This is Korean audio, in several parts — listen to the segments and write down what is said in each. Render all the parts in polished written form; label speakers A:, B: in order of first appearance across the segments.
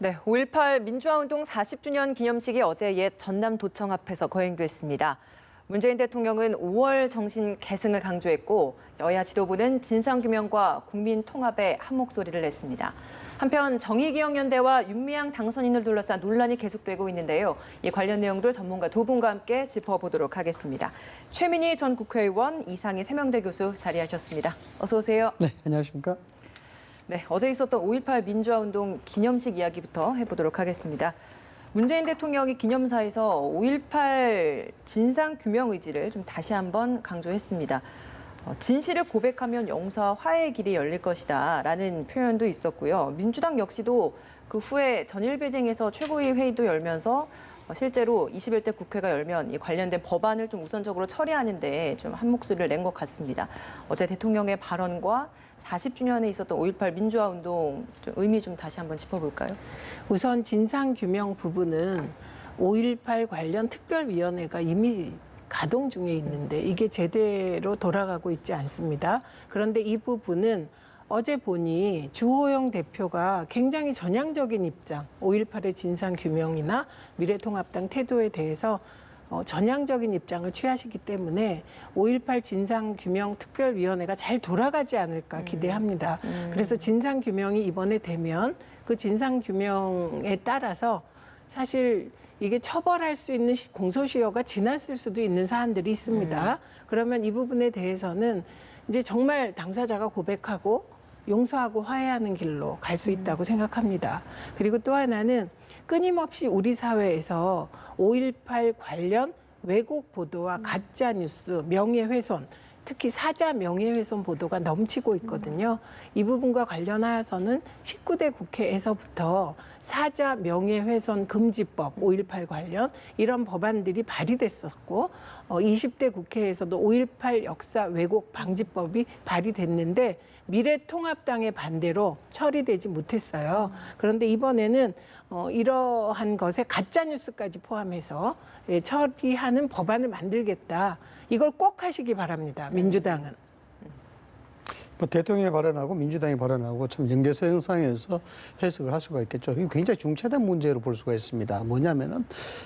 A: 네, 5.18 민주화운동 40주년 기념식이 어제 옛 전남도청 앞에서 거행됐습니다. 문재인 대통령은 5월 정신 계승을 강조했고 여야 지도부는 진상규명과 국민 통합에 한 목소리를 냈습니다. 한편 정의기억연대와 윤미향 당선인을 둘러싼 논란이 계속되고 있는데요. 이 관련 내용들 전문가 두 분과 함께 짚어보도록 하겠습니다. 최민희 전 국회의원, 이상희 세명대 교수 자리하셨습니다. 어서 오세요.
B: 네, 안녕하십니까?
A: 네, 어제 있었던 5.18 민주화운동 기념식 이야기부터 해보도록 하겠습니다. 문재인 대통령이 기념사에서 5.18 진상규명 의지를 좀 다시 한번 강조했습니다. 진실을 고백하면 영사와 화해의 길이 열릴 것이다 라는 표현도 있었고요. 민주당 역시도 그 후에 전일빌딩에서 최고위 회의도 열면서 실제로 21대 국회가 열면 이 관련된 법안을 좀 우선적으로 처리하는데 좀 한 목소리를 낸 것 같습니다. 어제 대통령의 발언과 40주년에 있었던 5.18 민주화운동 좀 의미 좀 다시 한번 짚어볼까요?
C: 우선 진상규명 부분은 5.18 관련 특별위원회가 이미 가동 중에 있는데 이게 제대로 돌아가고 있지 않습니다. 그런데 이 부분은 어제 보니 주호영 대표가 굉장히 전향적인 입장, 5.18의 진상규명이나 미래통합당 태도에 대해서 전향적인 입장을 취하시기 때문에 5.18 진상규명특별위원회가 잘 돌아가지 않을까 기대합니다. 그래서 진상규명이 이번에 되면 그 진상규명에 따라서 사실 이게 처벌할 수 있는 공소시효가 지났을 수도 있는 사안들이 있습니다. 그러면 이 부분에 대해서는 이제 정말 당사자가 고백하고 용서하고 화해하는 길로 갈 수 있다고 생각합니다. 그리고 또 하나는 끊임없이 우리 사회에서 5.18 관련 왜곡 보도와 가짜 뉴스, 명예훼손, 특히 사자 명예훼손 보도가 넘치고 있거든요. 이 부분과 관련하여서는 19대 국회에서부터 사자 명예훼손 금지법 5.18 관련 이런 법안들이 발의됐었고 20대 국회에서도 5.18 역사 왜곡 방지법이 발의됐는데 미래통합당의 반대로 처리되지 못했어요. 그런데 이번에는 이러한 것에 가짜뉴스까지 포함해서 처리하는 법안을 만들겠다. 이걸 꼭 하시기 바랍니다. 민주당은.
B: 뭐 대통령의 발언하고 민주당의 발언하고 참 연계성상에서 해석을 할 수가 있겠죠. 이게 굉장히 중차대한 문제로 볼 수가 있습니다. 뭐냐면은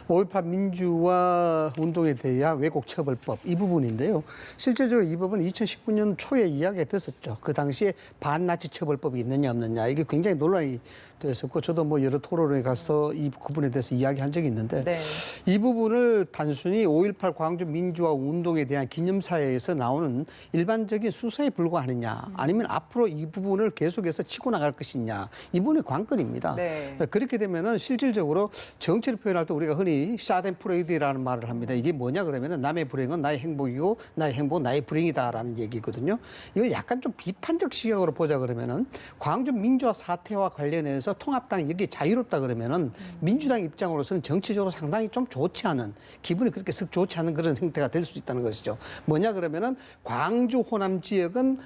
B: 5.18 민주화 운동에 대한 왜곡처벌법 이 부분인데요. 실제적으로 이 법은 2019년 초에 이야기가 됐었죠. 그 당시에 반나치 처벌법이 있느냐 없느냐 이게 굉장히 논란이 됐었고 저도 뭐 여러 토론에 가서 이 부분에 대해서 이야기한 적이 있는데
A: 네.
B: 이 부분을 단순히 5.18 광주 민주화 운동에 대한 기념사에서 나오는 일반적인 수사에 불과하느냐 아니면 앞으로 이 부분을 계속해서 치고 나갈 것이냐 이분의 관건입니다.
A: 네.
B: 그렇게 되면은 실질적으로 정치를 표현할 때 우리가 흔히 샤덴프레이드라는 말을 합니다. 이게 뭐냐 그러면은 남의 불행은 나의 행복이고 나의 행복은 나의 불행이다라는 얘기거든요. 이걸 약간 좀 비판적 시각으로 보자 그러면은 광주 민주화 사태와 관련해서 통합당이 여기에 자유롭다 그러면은 민주당 입장으로서는 정치적으로 상당히 좀 좋지 않은 기분이 그렇게 썩 좋지 않은 그런 형태가 될 수 있다는 것이죠. 뭐냐 그러면은 광주 호남 지역은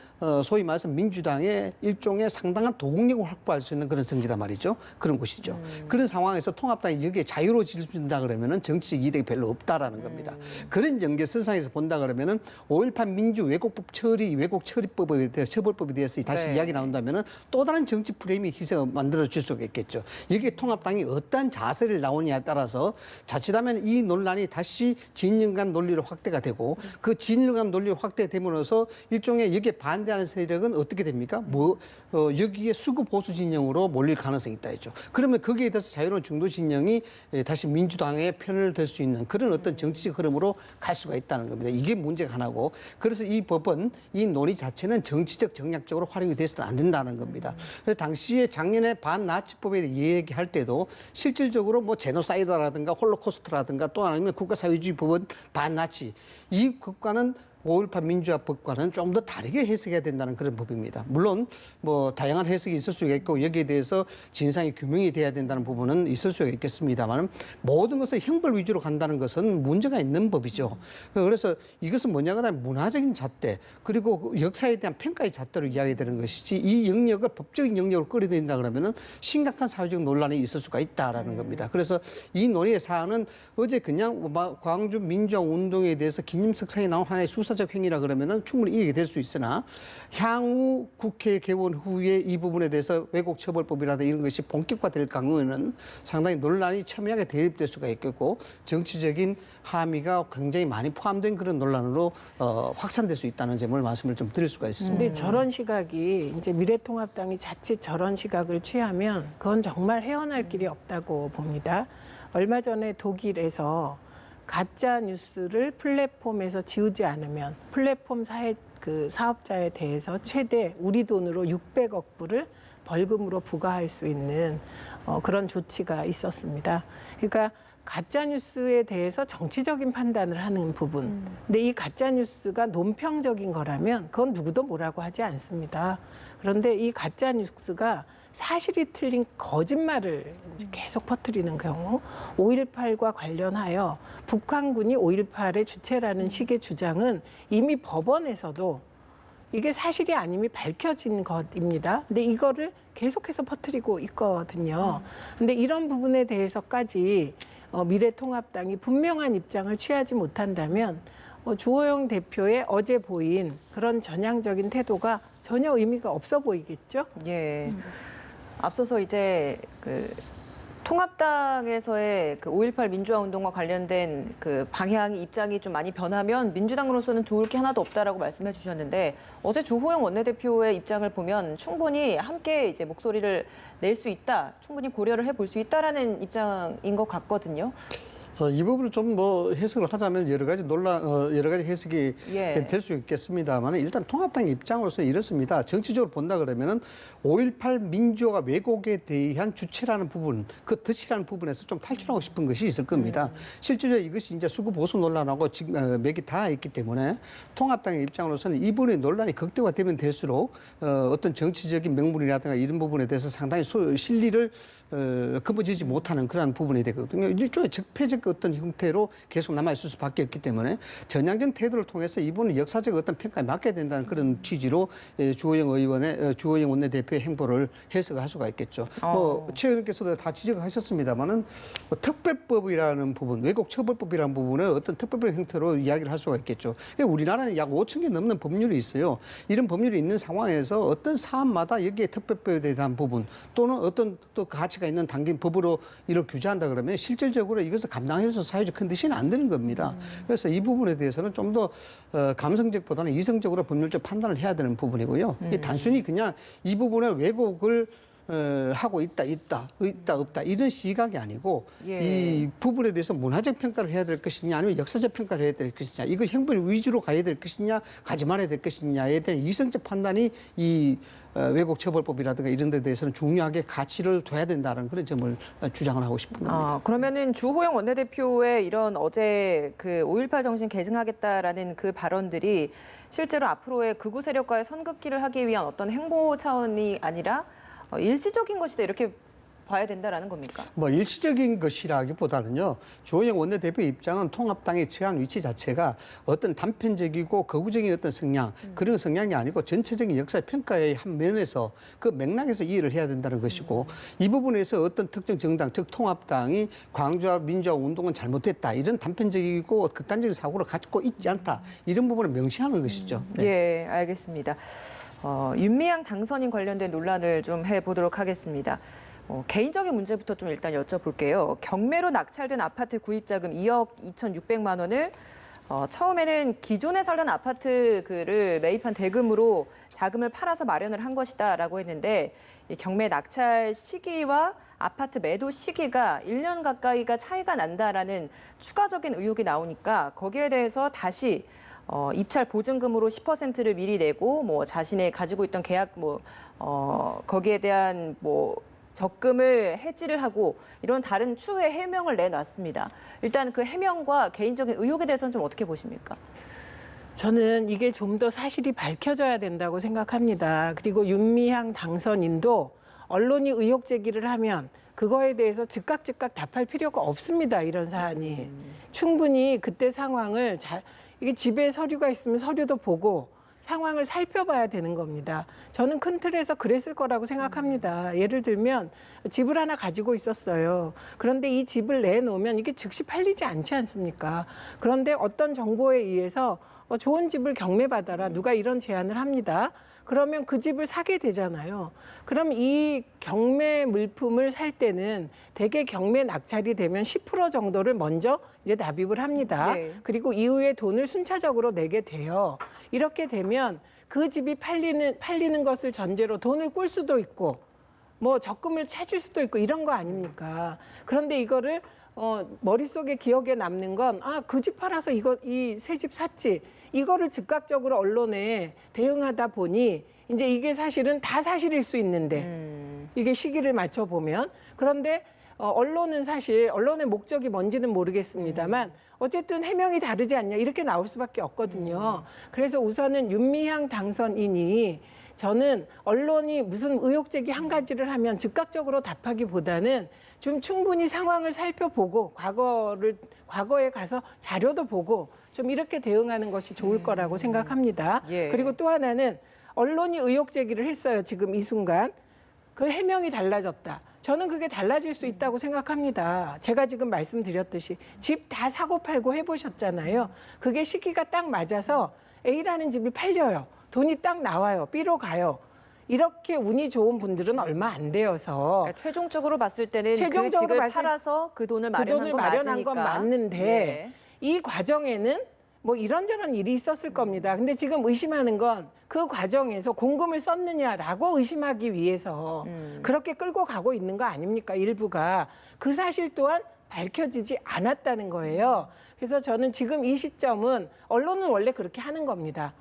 B: 소위 말해서 민주당의 일종의 상당한 도국력을 확보할 수 있는 그런 성지다 말이죠. 그런 곳이죠. 그런 상황에서 통합당이 여기에 자유로워진다 그러면은 정치적 이득이 별로 없다라는 겁니다. 그런 연계선상에서 본다 그러면은 5.18 민주 왜곡법 처리, 왜곡 처리법에 대해서 처벌법에 대해서 다시
A: 네.
B: 이야기 나온다면은 또 다른 정치 프레임이 희생을 만들어질 수가 있겠죠. 여기에 통합당이 어떤 자세를 나오느냐에 따라서 자칫하면 이 논란이 다시 진영간 논리로 확대가 되고 그 진영간 논리로 확대됨으로써 일종의 여기에 반대하는 세력은 어떻게 됩니까? 여기에 수구 보수 진영으로 몰릴 가능성이 있다 했죠. 그러면 거기에 대해서 자유로운 중도 진영이 다시 민주당의 편을 들 수 있는 그런 어떤 정치적 흐름으로 갈 수가 있다는 겁니다. 이게 문제가 하나고 그래서 이 법은 이 논의 자체는 정치적 정략적으로 활용이 돼서는 안 된다는 겁니다. 그래서 당시에 작년에 반나치법에 얘기할 때도 실질적으로 뭐 제노사이드라든가 홀로코스트라든가 또 아니면 국가사회주의 법은 반나치 이 법과는 5.18 민주화법과는 좀 더 다르게 해석해야 된다는 그런 법입니다. 물론 뭐 다양한 해석이 있을 수가 있고 여기에 대해서 진상이 규명이 돼야 된다는 부분은 있을 수가 있겠습니다만 모든 것을 형벌 위주로 간다는 것은 문제가 있는 법이죠. 그래서 이것은 뭐냐 하면 문화적인 잣대 그리고 역사에 대한 평가의 잣대로 이야기되는 것이지 이 영역을 법적인 영역으로 끌어들인다 그러면은 심각한 사회적 논란이 있을 수가 있다라는 겁니다. 그래서 이 논의의 사안은 어제 그냥 광주 민주화 운동에 대해서 기념석상에 나온 하나의 수사 역사적 행위라 그러면은 충분히 이익이 될 수 있으나 향후 국회 개원 후에 이 부분에 대해서 왜곡 처벌법이라든가 이런 것이 본격화될 경우에는 상당히 논란이 첨예하게 대립될 수가 있겠고 정치적인 함의가 굉장히 많이 포함된 그런 논란으로 확산될 수 있다는 점을 말씀을 좀 드릴 수가 있습니다.
C: 근데 저런 시각이 이제 미래통합당이 자칫 저런 시각을 취하면 그건 정말 헤어날 길이 없다고 봅니다. 얼마 전에 독일에서 가짜 뉴스를 플랫폼에서 지우지 않으면 플랫폼 사업자에 대해서 최대 우리 돈으로 600억 불을 벌금으로 부과할 수 있는 그런 조치가 있었습니다. 그러니까 가짜 뉴스에 대해서 정치적인 판단을 하는 부분. 근데 이 가짜 뉴스가 논평적인 거라면 그건 누구도 뭐라고 하지 않습니다. 그런데 이 가짜 뉴스가 사실이 틀린 거짓말을 계속 퍼뜨리는 경우 5.18과 관련하여 북한군이 5.18의 주체라는 식의 주장은 이미 법원에서도 이게 사실이 아님이 밝혀진 것입니다. 근데 이거를 계속해서 퍼뜨리고 있거든요. 근데 이런 부분에 대해서까지 미래통합당이 분명한 입장을 취하지 못한다면 주호영 대표의 어제 보인 그런 전향적인 태도가 전혀 의미가 없어 보이겠죠?
A: 예. 앞서서 이제 그 통합당에서의 그 5.18 민주화 운동과 관련된 그 방향 입장이 좀 많이 변하면 민주당으로서는 좋을 게 하나도 없다라고 말씀해 주셨는데 어제 주호영 원내대표의 입장을 보면 충분히 함께 이제 목소리를 낼 수 있다, 충분히 고려를 해볼 수 있다라는 입장인 것 같거든요.
B: 이 부분을 좀 해석을 하자면 여러 가지 여러 가지 해석이
A: 예.
B: 될 수 있겠습니다만 일단 통합당 입장으로서 이렇습니다. 정치적으로 본다 그러면은 5.18 민주화가 왜곡에 대한 주체라는 부분, 그 덫이라는 부분에서 좀 탈출하고 싶은 것이 있을 겁니다. 실제로 이것이 이제 수구 보수 논란하고 지금 맥이 닿아 있기 때문에 통합당의 입장으로서는 이 부분의 논란이 극대화되면 될수록 어떤 정치적인 명분이라든가 이런 부분에 대해서 상당히 실리를 거머쥐지 못하는 그런 부분이 되거든요. 일종의 적폐적 어떤 형태로 계속 남아있을 수밖에 없기 때문에 전향적 태도를 통해서 이분은 역사적 어떤 평가에 맡게 된다는 그런 취지로 주호영 원내대표의 행보를 해석할 수가 있겠죠. 최 의원께서도 다 지적하셨습니다만은 특별법이라는 부분, 왜곡 처벌법이라는 부분을 어떤 특별법 형태로 이야기를 할 수가 있겠죠. 우리나라는 약 5천 개 넘는 법률이 있어요. 이런 법률이 있는 상황에서 어떤 사안마다 여기에 특별법에 대한 부분 또는 어떤 또 가치가 있는 당긴 법으로 이를 규제한다 그러면 실질적으로 이것을 감당해서 사회적 컨디션이 안 되는 겁니다. 그래서 이 부분에 대해서는 좀 더 감성적보다는 이성적으로 법률적 판단을 해야 되는 부분이고요. 단순히 그냥 이 부분의 왜곡을 하고 있다, 없다 이런 시각이 아니고
A: 예.
B: 이 부분에 대해서 문화적 평가를 해야 될 것이냐 아니면 역사적 평가를 해야 될 것이냐 이거 형벌 위주로 가야 될 것이냐 가지 말아야 될 것이냐에 대한 이성적 판단이 이 왜곡 처벌법이라든가 이런 데 대해서는 중요하게 가치를 둬야 된다는 그런 점을 주장을 하고 싶은 겁니다.
A: 그러면은 주호영 원내대표의 이런 어제 그 5.18 정신 계승하겠다라는 그 발언들이 실제로 앞으로의 극우 세력과의 선긋기를 하기 위한 어떤 행보 차원이 아니라 일시적인 것이다 이렇게 봐야 된다라는 겁니까?
B: 일시적인 것이라기보다는요. 주호영 원내대표의 입장은 통합당의 처한 위치 자체가 어떤 단편적이고 거구적인 어떤 성향 그런 성향이 아니고 전체적인 역사 평가의 한 면에서 그 맥락에서 이해를 해야 된다는 것이고 이 부분에서 어떤 특정 정당 즉 통합당이 광주와 민주화 운동은 잘못됐다 이런 단편적이고 극단적인 사고를 갖고 있지 않다 이런 부분을 명시하는 것이죠. 네.
A: 예, 알겠습니다. 윤미향 당선인 관련된 논란을 좀 해보도록 하겠습니다. 개인적인 문제부터 좀 일단 여쭤볼게요. 경매로 낙찰된 아파트 구입자금 2억 2,600만 원을 처음에는 기존에 살던 아파트를 매입한 대금으로 자금을 팔아서 마련을 한 것이다라고 했는데 이 경매 낙찰 시기와 아파트 매도 시기가 1년 가까이가 차이가 난다라는 추가적인 의혹이 나오니까 거기에 대해서 다시 입찰 보증금으로 10%를 미리 내고 자신의 가지고 있던 계약 거기에 대한 적금을 해지를 하고 이런 다른 추후의 해명을 내놨습니다. 일단 그 해명과 개인적인 의혹에 대해서는 좀 어떻게 보십니까?
C: 저는 이게 좀 더 사실이 밝혀져야 된다고 생각합니다. 그리고 윤미향 당선인도 언론이 의혹 제기를 하면 그거에 대해서 즉각 답할 필요가 없습니다. 이런 사안이. 충분히 그때 상황을 이게 집에 서류가 있으면 서류도 보고 상황을 살펴봐야 되는 겁니다. 저는 큰 틀에서 그랬을 거라고 생각합니다. 예를 들면 집을 하나 가지고 있었어요. 그런데 이 집을 내놓으면 이게 즉시 팔리지 않지 않습니까? 그런데 어떤 정보에 의해서 좋은 집을 경매받아라. 누가 이런 제안을 합니다. 그러면 그 집을 사게 되잖아요. 그럼 이 경매 물품을 살 때는 대개 경매 낙찰이 되면 10% 정도를 먼저 이제 납입을 합니다.
A: 네.
C: 그리고 이후에 돈을 순차적으로 내게 돼요. 이렇게 되면 그 집이 팔리는 것을 전제로 돈을 꿀 수도 있고 뭐 적금을 찾을 수도 있고 이런 거 아닙니까? 그런데 이거를 머릿속에 기억에 남는 건 그 집 팔아서 이 새 집 샀지. 이거를 즉각적으로 언론에 대응하다 보니 이제 이게 사실은 다 사실일 수 있는데 이게 시기를 맞춰 보면 그런데 언론은 사실 언론의 목적이 뭔지는 모르겠습니다만 어쨌든 해명이 다르지 않냐 이렇게 나올 수밖에 없거든요. 그래서 우선은 윤미향 당선인이 저는 언론이 무슨 의혹 제기 한 가지를 하면 즉각적으로 답하기보다는 좀 충분히 상황을 살펴보고 과거에 가서 자료도 보고 좀 이렇게 대응하는 것이 좋을 거라고 생각합니다.
A: 예.
C: 그리고 또 하나는 언론이 의혹 제기를 했어요. 지금 이 순간. 그 해명이 달라졌다. 저는 그게 달라질 수 있다고 생각합니다. 제가 지금 말씀드렸듯이 집 다 사고 팔고 해보셨잖아요. 그게 시기가 딱 맞아서 A라는 집이 팔려요. 돈이 딱 나와요. B로 가요. 이렇게 운이 좋은 분들은 얼마 안 되어서
A: 그러니까 최종적으로 봤을 때는
C: 최종적으로
A: 그 집을
C: 봤을
A: 팔아서 그 돈을
C: 그
A: 마련한
C: 돈을
A: 건
C: 마련한
A: 맞으니까.
C: 건 맞는데
A: 예.
C: 이 과정에는 뭐 이런저런 일이 있었을 겁니다. 근데 지금 의심하는 건 그 과정에서 공금을 썼느냐라고 의심하기 위해서 그렇게 끌고 가고 있는 거 아닙니까? 일부가. 그 사실 또한 밝혀지지 않았다는 거예요. 그래서 저는 지금 이 시점은 언론은 원래 그렇게 하는 겁니다.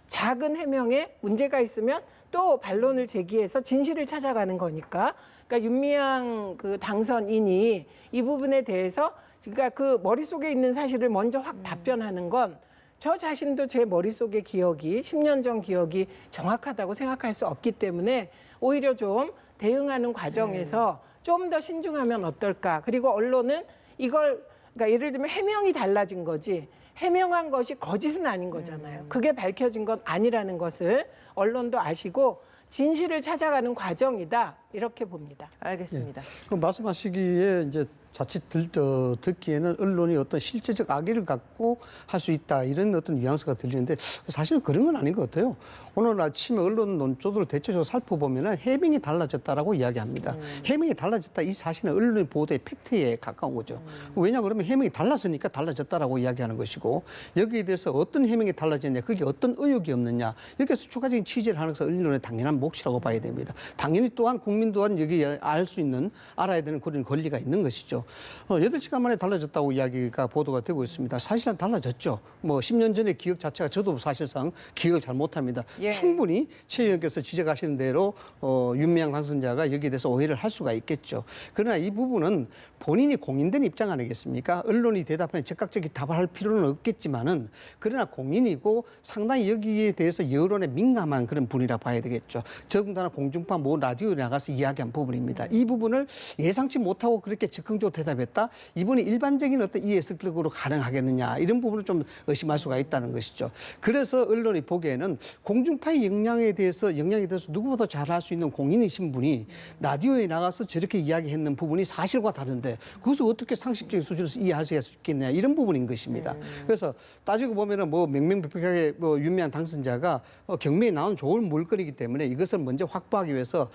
C: 작은 해명에 문제가 있으면 또 반론을 제기해서 진실을 찾아가는 거니까. 그러니까 윤미향 그 당선인이 이 부분에 대해서 그러니까 그 머릿속에 있는 사실을 먼저 확 답변하는 건 저 자신도 제 머릿속의 기억이 10년 전 기억이 정확하다고 생각할 수 없기 때문에 오히려 좀 대응하는 과정에서 좀 더 신중하면 어떨까. 그리고 언론은 이걸 그러니까 예를 들면 해명이 달라진 거지 해명한 것이 거짓은 아닌 거잖아요. 그게 밝혀진 건 아니라는 것을 언론도 아시고 진실을 찾아가는 과정이다 이렇게 봅니다.
A: 알겠습니다.
B: 그 말씀하시기에 이제 자칫 듣기에는 언론이 어떤 실제적 악의를 갖고 할 수 있다 이런 어떤 뉘앙스가 들리는데 사실은 그런 건 아닌 것 같아요. 오늘 아침에 언론 논조들을 대체적으로 살펴보면 해명이 달라졌다라고 이야기합니다. 해명이 달라졌다 이 사실은 언론 보도의 팩트에 가까운 거죠. 왜냐 그러면 해명이 달랐으니까 달라졌다라고 이야기하는 것이고 여기에 대해서 어떤 해명이 달라졌냐 그게 어떤 의혹이 없느냐 이렇게 추가적인 취재를 하는 것은 언론의 당연한 몫이라고 봐야 됩니다. 당연히 또한 국민 또한 여기 알 수 있는 알아야 되는 그런 권리가 있는 것이죠. 8시간 만에 달라졌다고 이야기가 보도가 되고 있습니다. 사실상 달라졌죠. 뭐 10년 전의 기억 자체가 저도 사실상 기억을 잘 못합니다.
A: 예.
B: 충분히 최 의원께서 지적하시는 대로 윤미향 당선자가 여기에 대해서 오해를 할 수가 있겠죠. 그러나 이 부분은 본인이 공인된 입장 아니겠습니까? 언론이 대답하면 즉각적인 답을 할 필요는 없겠지만은 그러나 공인이고 상당히 여기에 대해서 여론에 민감한 그런 분이라 봐야 되겠죠. 더군다나 공중파 뭐 라디오에 나가서 이야기한 부분입니다. 이 부분을 예상치 못하고 그렇게 즉흥적으로 대답했다. 이분이 일반적인 어떤 이해석으로 가능하겠느냐 이런 부분을 좀 의심할 수가 있다는 것이죠. 그래서 언론이 보기에는 공중파의 영향에 대해서 누구보다 잘 할 수 있는 공인이신 분이 라디오에 나가서 저렇게 이야기했는 부분이 사실과 다른데 그것을 어떻게 상식적인 수준에서 이해할 수 있겠냐 이런 부분인 것입니다. 그래서 따지고 보면은 뭐 명명백백하게 뭐 윤미향 당선자가 경매에 나온 좋은 물건이기 때문에 이것을 먼저 확보하기 위해서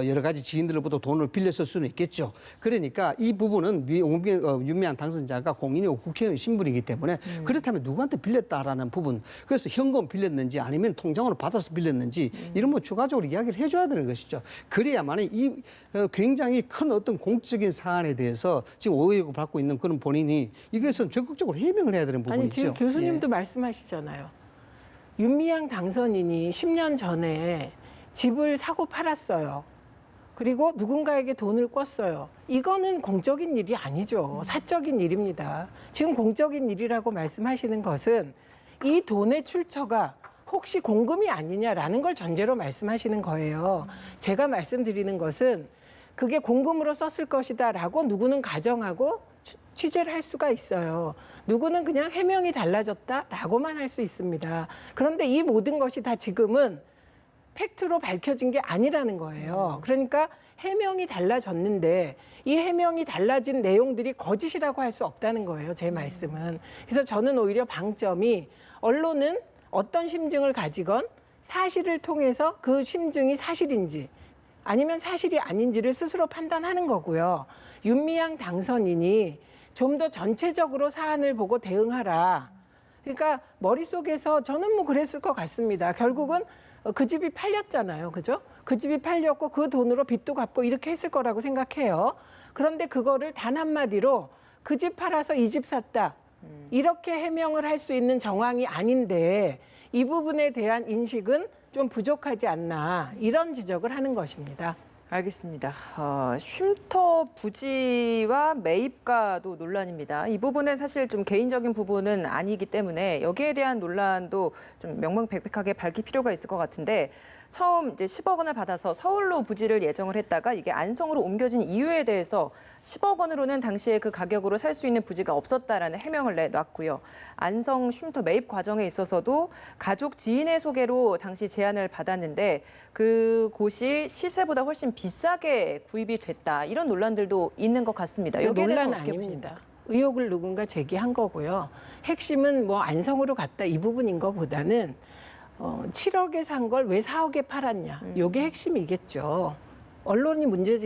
B: 여러 가지 지인들로부터 돈을 빌렸을 수는 있겠죠. 그러니까 이 부분은 윤미향 당선자가 공인이고 국회의원 신분이기 때문에 그렇다면 누구한테 빌렸다라는 부분 그래서 현금 빌렸는지 아니면 통장으로 받아서 빌렸는지 이런 뭐 추가적으로 이야기를 해줘야 되는 것이죠. 그래야만 이 굉장히 큰 어떤 공적인 사안에 대해서 지금 오해를 받고 있는 그런 본인이 이것은 적극적으로 해명을 해야 되는 부분이죠.
C: 아니 지금 교수님도 말씀하시잖아요. 윤미향 당선인이 10년 전에 집을 사고 팔았어요. 그리고 누군가에게 돈을 꿨어요. 이거는 공적인 일이 아니죠. 사적인 일입니다. 지금 공적인 일이라고 말씀하시는 것은 이 돈의 출처가 혹시 공금이 아니냐라는 걸 전제로 말씀하시는 거예요. 제가 말씀드리는 것은 그게 공금으로 썼을 것이다라고 누구는 가정하고 취재를 할 수가 있어요. 누구는 그냥 해명이 달라졌다라고만 할 수 있습니다. 그런데 이 모든 것이 다 지금은 팩트로 밝혀진 게 아니라는 거예요. 그러니까 해명이 달라졌는데 이 해명이 달라진 내용들이 거짓이라고 할 수 없다는 거예요. 제 말씀은. 그래서 저는 오히려 방점이 언론은 어떤 심증을 가지건 사실을 통해서 그 심증이 사실인지 아니면 사실이 아닌지를 스스로 판단하는 거고요. 윤미향 당선인이 좀 더 전체적으로 사안을 보고 대응하라. 그러니까 머릿속에서 저는 뭐 그랬을 것 같습니다. 결국은 그 집이 팔렸잖아요. 그죠? 그 집이 팔렸고 그 돈으로 빚도 갚고 이렇게 했을 거라고 생각해요. 그런데 그거를 단 한마디로 그 집 팔아서 이 집 샀다. 이렇게 해명을 할 수 있는 정황이 아닌데 이 부분에 대한 인식은 좀 부족하지 않나 이런 지적을 하는 것입니다.
A: 알겠습니다. 쉼터 부지와 매입가도 논란입니다. 이 부분은 사실 좀 개인적인 부분은 아니기 때문에 여기에 대한 논란도 좀 명명백백하게 밝힐 필요가 있을 것 같은데 처음 이제 10억 원을 받아서 서울로 부지를 예정을 했다가 이게 안성으로 옮겨진 이유에 대해서 10억 원으로는 당시에 그 가격으로 살 수 있는 부지가 없었다라는 해명을 내놨고요. 안성 쉼터 매입 과정에 있어서도 가족 지인의 소개로 당시 제안을 받았는데 그 곳이 시세보다 훨씬 비싸게 구입이 됐다. 이런 논란들도 있는 것 같습니다. 여기에 대해서
C: 논란
A: 어떻게
C: 아닙니다.
A: 보십니까?
C: 의혹을 누군가 제기한 거고요. 핵심은 뭐 안성으로 갔다 이 부분인 것보다는 7억에 산 걸 왜 4억에 팔았냐. 이게 핵심이겠죠. 언론이 문제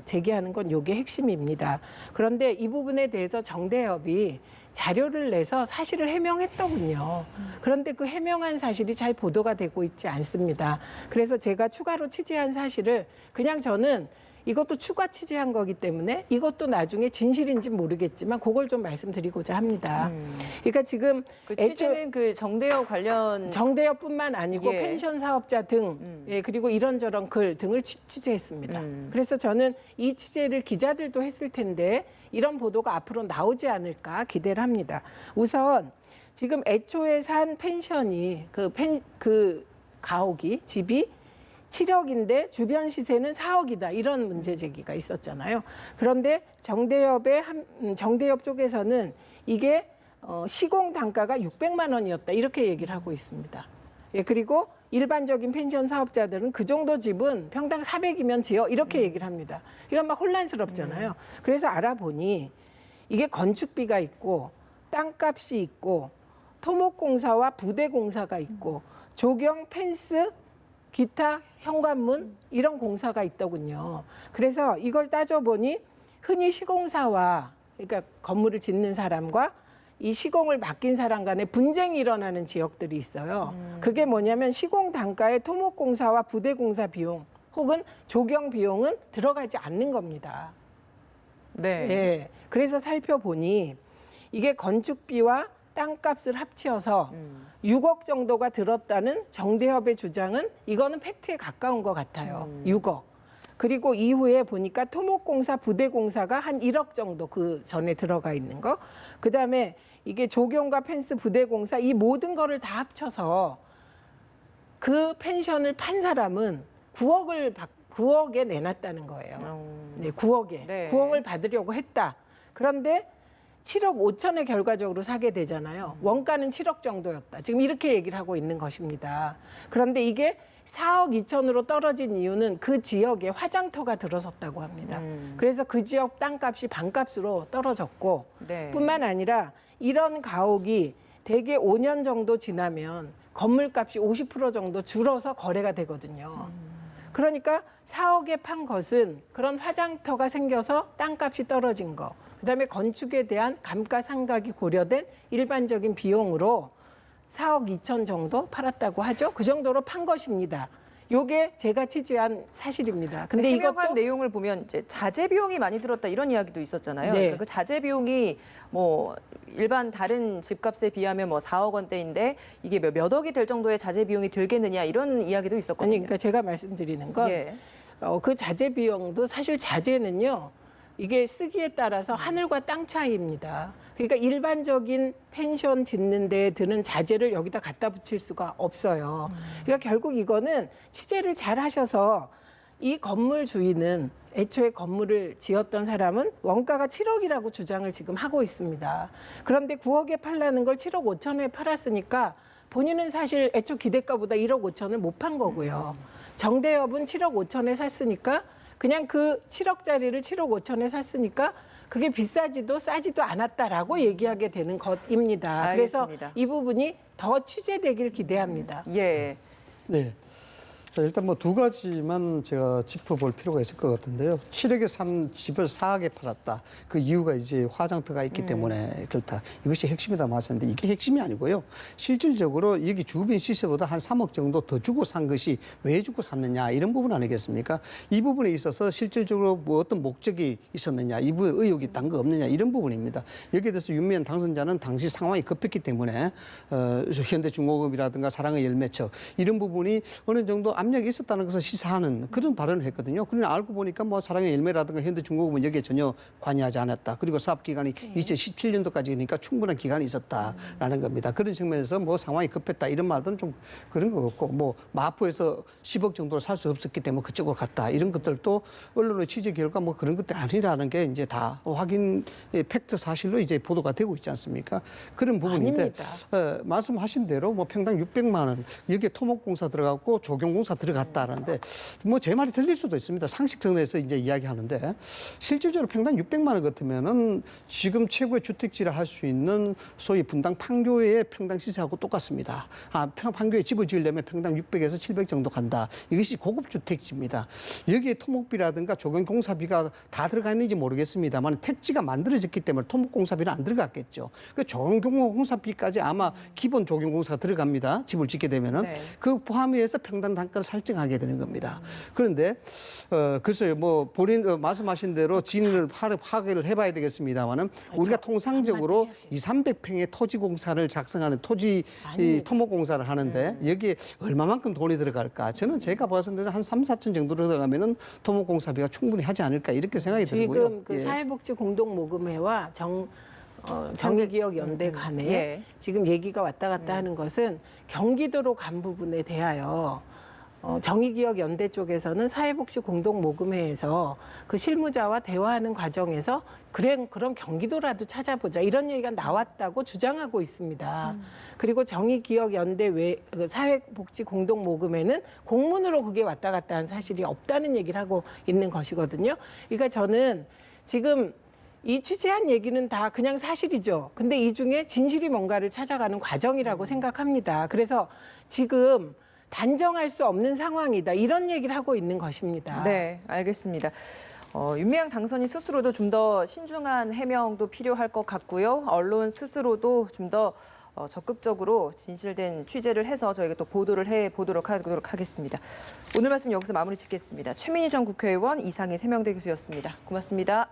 C: 제기하는 건 이게 핵심입니다. 그런데 이 부분에 대해서 정대협이 자료를 내서 사실을 해명했더군요. 그런데 그 해명한 사실이 잘 보도가 되고 있지 않습니다. 그래서 제가 추가로 취재한 사실을 그냥 저는 이것도 추가 취재한 거기 때문에 이것도 나중에 진실인지 모르겠지만 그걸 좀 말씀드리고자 합니다. 그러니까 지금
A: 그 취재는 그 정대협 관련
C: 정대협뿐만 아니고
A: 예.
C: 펜션 사업자 등 예, 그리고 이런저런 글 등을 취재했습니다. 그래서 저는 이 취재를 기자들도 했을 텐데 이런 보도가 앞으로 나오지 않을까 기대를 합니다. 우선 지금 애초에 산 펜션이 그 가옥이 집이 7억인데 주변 시세는 4억이다. 이런 문제 제기가 있었잖아요. 그런데 정대협 쪽에서는 이게 시공 단가가 600만 원이었다. 이렇게 얘기를 하고 있습니다. 예, 그리고 일반적인 펜션 사업자들은 그 정도 집은 평당 400이면 지어 이렇게 얘기를 합니다. 이건 막 혼란스럽잖아요. 그래서 알아보니 이게 건축비가 있고 땅값이 있고 토목공사와 부대공사가 있고 조경, 펜스, 기타 현관문 이런 공사가 있더군요. 그래서 이걸 따져보니 흔히 시공사와 그러니까 건물을 짓는 사람과 이 시공을 맡긴 사람 간에 분쟁이 일어나는 지역들이 있어요. 그게 뭐냐면 시공 단가에 토목공사와 부대공사 비용 혹은 조경 비용은 들어가지 않는 겁니다.
A: 네.
C: 예. 그래서 살펴보니 이게 건축비와 땅값을 합치어서 6억 정도가 들었다는 정대협의 주장은 이거는 팩트에 가까운 것 같아요. 6억. 그리고 이후에 보니까 토목공사, 부대공사가 한 1억 정도 그 전에 들어가 있는 거. 그다음에 이게 조경과 펜스, 부대공사 이 모든 거를 다 합쳐서 그 펜션을 판 사람은 9억에 내놨다는 거예요. 네, 9억에.
A: 네.
C: 9억을 받으려고 했다. 그런데 7억 5천에 결과적으로 사게 되잖아요. 원가는 7억 정도였다. 지금 이렇게 얘기를 하고 있는 것입니다. 그런데 이게 4억 2천으로 떨어진 이유는 그 지역에 화장터가 들어섰다고 합니다. 그래서 그 지역 땅값이 반값으로 떨어졌고
A: 네.
C: 뿐만 아니라 이런 가옥이 대개 5년 정도 지나면 건물값이 50% 정도 줄어서 거래가 되거든요. 그러니까 4억에 판 것은 그런 화장터가 생겨서 땅값이 떨어진 거. 그다음에 건축에 대한 감가상각이 고려된 일반적인 비용으로 4억 2천 정도 팔았다고 하죠. 그 정도로 판 것입니다. 요게 제가 취재한 사실입니다. 근데
A: 해명한
C: 이것도
A: 내용을 보면 이제 자재 비용이 많이 들었다 이런 이야기도 있었잖아요.
C: 네.
A: 그러니까 그 자재 비용이 뭐 일반 다른 집값에 비하면 뭐 4억 원대인데 이게 몇 억이 될 정도의 자재 비용이 들겠느냐 이런 이야기도 있었거든요.
C: 아니 그러니까 제가 말씀드리는 건
A: 예.
C: 그 자재 비용도 사실 자재는요. 이게 쓰기에 따라서 하늘과 땅 차이입니다. 그러니까 일반적인 펜션 짓는 데 드는 자재를 여기다 갖다 붙일 수가 없어요. 그러니까 결국 이거는 취재를 잘 하셔서 이 건물 주인은 애초에 건물을 지었던 사람은 원가가 7억이라고 주장을 지금 하고 있습니다. 그런데 9억에 팔라는 걸 7억 5천에 팔았으니까 본인은 사실 애초 기대가보다 1억 5천을 못 판 거고요. 정대협은 7억 5천에 샀으니까 그냥 그 7억짜리를 7억 5천에 샀으니까 그게 비싸지도 싸지도 않았다라고 얘기하게 되는 것입니다.
A: 알겠습니다.
C: 그래서 이 부분이 더 취재되길 기대합니다.
A: 예.
D: 네. 자, 일단 뭐 두 가지만 제가 짚어볼 필요가 있을 것 같은데요. 7억에 산 집을 4억에 팔았다. 그 이유가 이제 화장터가 있기 때문에 그렇다. 이것이 핵심이다 말씀인데 이게 핵심이 아니고요. 실질적으로 여기 주변 시세보다 한 3억 정도 더 주고 산 것이 왜 주고 샀느냐 이런 부분 아니겠습니까? 이 부분에 있어서 실질적으로 뭐 어떤 목적이 있었느냐, 이 부분에 의혹이 있다는 거 없느냐 이런 부분입니다. 여기에 대해서 윤미향 당선자는 당시 상황이 급했기 때문에 현대중공업이라든가 사랑의 열매척 이런 부분이 어느 정도 압력이 있었다는 것을 시사하는 그런 발언을 했거든요. 그러나 알고 보니까 뭐 사랑의 열매라든가 현대중공업은 여기에 전혀 관여하지 않았다. 그리고 사업 기간이 2017년도까지니까 충분한 기간이 있었다라는 겁니다. 그런 측면에서 뭐 상황이 급했다 이런 말들은 좀 그런 것 같고 뭐 마포에서 10억 정도를 살 수 없었기 때문에 그쪽으로 갔다 이런 것들도 언론의 취재 결과 뭐 그런 것들 아니라는 게 이제 다 확인 팩트 사실로 이제 보도가 되고 있지 않습니까? 그런 부분인데 말씀하신 대로 뭐 평당 600만 원 여기에 토목공사 들어갔고 조경공사 들어갔다는데 뭐 제 말이 틀릴 수도 있습니다. 상식선에서 이제 이야기하는데 실질적으로 평당 600만 원 같으면은 지금 최고의 주택지를 할 수 있는 소위 분당 판교의 평당 시세하고 똑같습니다. 판교에 집을 지으려면 평당 600에서 700 정도 간다. 이것이 고급 주택지입니다. 여기에 토목비라든가 조경공사비가 다 들어가 있는지 모르겠습니다만 택지가 만들어졌기 때문에 토목공사비는 안 들어갔겠죠. 그 조경공사비까지 아마 기본 조경공사가 들어갑니다. 집을 짓게 되면은
A: 네.
D: 그 포함해서 평당 단가를 설정하게 되는 겁니다. 그런데 글쎄요, 뭐 본인 말씀하신 대로 진을 파악을 해봐야 되겠습니다만은 우리가 통상적으로 200~300평의 토지공사를 작성하는 토목공사를 하는데 여기에 얼마만큼 돈이 들어갈까? 저는 제가 봤을 때는 한 3~4천 정도 들어가면은 토목공사비가 충분히 하지 않을까 이렇게 생각이 들고요.
C: 지금 그 사회복지 공동모금회와 정의기억연대 간에
A: 예.
C: 지금 얘기가 왔다 갔다 하는 것은 경기도로 간 부분에 대하여 정의기억연대 쪽에서는 사회복지 공동모금회에서 그 실무자와 대화하는 과정에서 그럼 경기도라도 찾아보자 이런 얘기가 나왔다고 주장하고 있습니다. 그리고 정의기억연대 그 사회복지 공동모금회는 공문으로 그게 왔다 갔다 한 사실이 없다는 얘기를 하고 있는 것이거든요. 그러니까 저는 지금 이 취재한 얘기는 다 그냥 사실이죠. 근데 이 중에 진실이 뭔가를 찾아가는 과정이라고 생각합니다. 그래서 지금 단정할 수 없는 상황이다. 이런 얘기를 하고 있는 것입니다.
A: 네, 알겠습니다. 윤미향 당선인 스스로도 좀 더 신중한 해명도 필요할 것 같고요. 언론 스스로도 좀 더 적극적으로 진실된 취재를 해서 저희가 또 보도를 해보도록 하겠습니다. 오늘 말씀 여기서 마무리 짓겠습니다. 최민희 전 국회의원, 이상희 세명대 교수였습니다. 고맙습니다.